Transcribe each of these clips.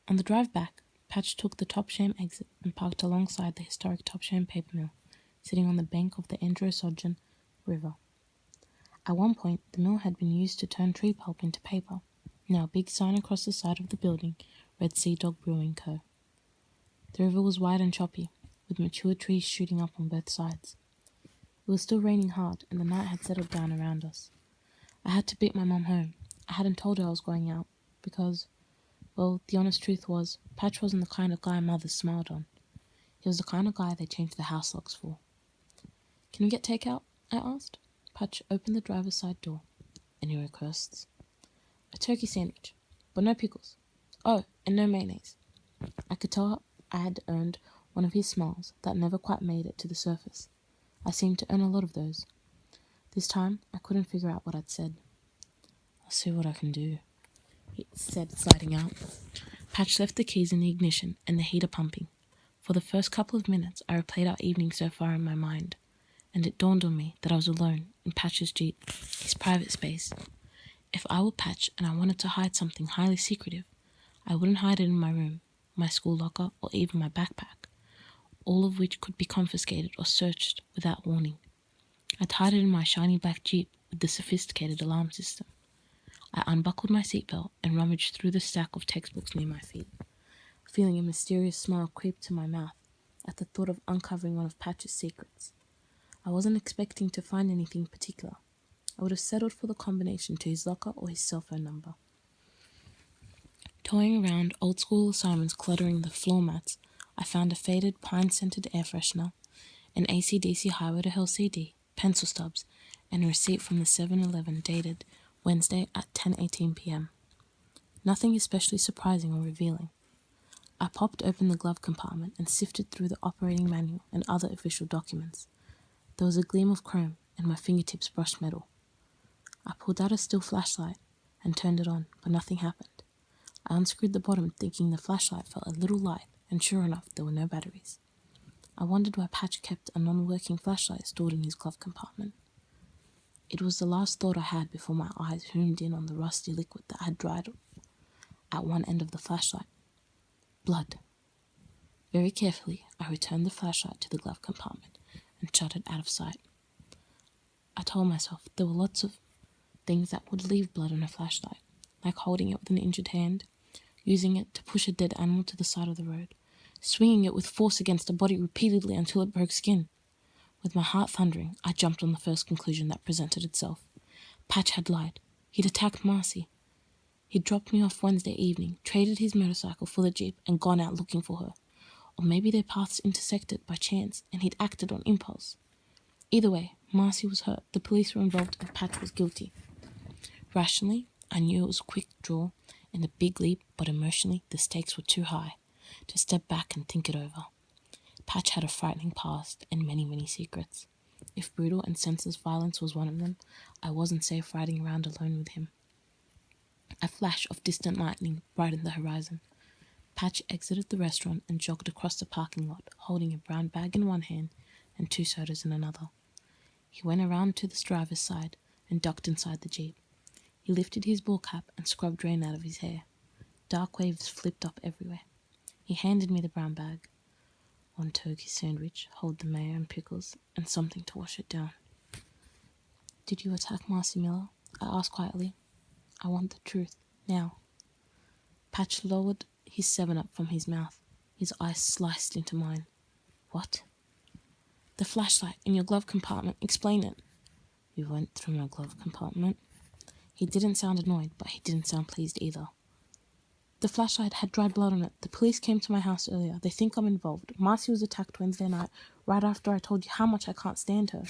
On the drive back, Patch took the Topsham exit and parked alongside the historic Topsham paper mill, sitting on the bank of the Androsogin River. At one point, the mill had been used to turn tree pulp into paper. Now a big sign across the side of the building read Sea Dog Brewing Co. The river was wide and choppy, with mature trees shooting up on both sides. It was still raining hard, and the night had settled down around us. I had to beat my mum home. I hadn't told her I was going out, because, well, the honest truth was, Patch wasn't the kind of guy Mother smiled on. He was the kind of guy they changed the house locks for. "Can we get takeout?" I asked. Patch opened the driver's side door. "Any requests?" "A turkey sandwich, but no pickles. Oh, and no mayonnaise." I could tell I had earned one of his smiles that never quite made it to the surface. I seemed to earn a lot of those. This time, I couldn't figure out what I'd said. "I'll see what I can do," he said, sliding out. Patch left the keys in the ignition and the heater pumping. For the first couple of minutes, I replayed our evening so far in my mind, and it dawned on me that I was alone in Patch's Jeep, his private space. If I were Patch and I wanted to hide something highly secretive, I wouldn't hide it in my room, my school locker, or even my backpack, all of which could be confiscated or searched without warning. I'd hide it in my shiny black Jeep with the sophisticated alarm system. I unbuckled my seatbelt and rummaged through the stack of textbooks near my feet, feeling a mysterious smile creep to my mouth at the thought of uncovering one of Patch's secrets. I wasn't expecting to find anything particular. I would have settled for the combination to his locker or his cell phone number. Toying around old school assignments cluttering the floor mats, I found a faded pine-scented air freshener, an AC/DC Highway to Hell CD, pencil stubs, and a receipt from the 7-Eleven dated Wednesday at 10:18 p.m. Nothing especially surprising or revealing. I popped open the glove compartment and sifted through the operating manual and other official documents. There was a gleam of chrome, and my fingertips brushed metal. I pulled out a still flashlight and turned it on, but nothing happened. I unscrewed the bottom, thinking the flashlight felt a little light, and sure enough, there were no batteries. I wondered why Patch kept a non-working flashlight stored in his glove compartment. It was the last thought I had before my eyes zoomed in on the rusty liquid that had dried at one end of the flashlight. Blood. Very carefully, I returned the flashlight to the glove compartment and shut it out of sight. I told myself there were lots of things that would leave blood on a flashlight, like holding it with an injured hand, using it to push a dead animal to the side of the road, swinging it with force against a body repeatedly until it broke skin. With my heart thundering, I jumped on the first conclusion that presented itself. Patch had lied. He'd attacked Marcy. He'd dropped me off Wednesday evening, traded his motorcycle for the Jeep, and gone out looking for her. Or maybe their paths intersected by chance, and he'd acted on impulse. Either way, Marcy was hurt, the police were involved, and Patch was guilty. Rationally, I knew it was a quick draw and a big leap, but emotionally, the stakes were too high to step back and think it over. Patch had a frightening past and many, many secrets. If brutal and senseless violence was one of them, I wasn't safe riding around alone with him. A flash of distant lightning brightened the horizon. Patch exited the restaurant and jogged across the parking lot, holding a brown bag in one hand and 2 sodas in another. He went around to the driver's side and ducked inside the Jeep. He lifted his ball cap and scrubbed rain out of his hair. Dark waves flipped up everywhere. He handed me the brown bag. "One turkey sandwich, hold the mayo and pickles, and something to wash it down." "Did you attack Marcy Miller?" I asked quietly. "I want the truth, now." Patch lowered his 7-Up from his mouth. His eyes sliced into mine. "What?" "The flashlight in your glove compartment. Explain it." "You went through my glove compartment?" He didn't sound annoyed, but he didn't sound pleased either. "The flashlight had dried blood on it. The police came to my house earlier. They think I'm involved. Marcy was attacked Wednesday night, right after I told you how much I can't stand her."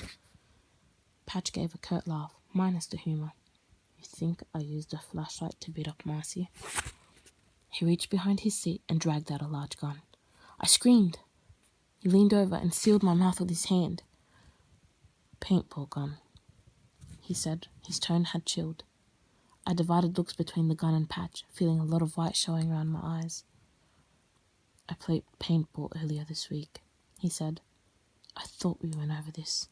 Patch gave a curt laugh, minus the humor. "You think I used a flashlight to beat up Marcy?" He reached behind his seat and dragged out a large gun. I screamed. He leaned over and sealed my mouth with his hand. "Paintball gun," he said. His tone had chilled. I divided looks between the gun and Patch, feeling a lot of white showing around my eyes. "I played paintball earlier this week," he said. "I thought we went over this."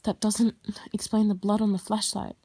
"That doesn't explain the blood on the flashlight."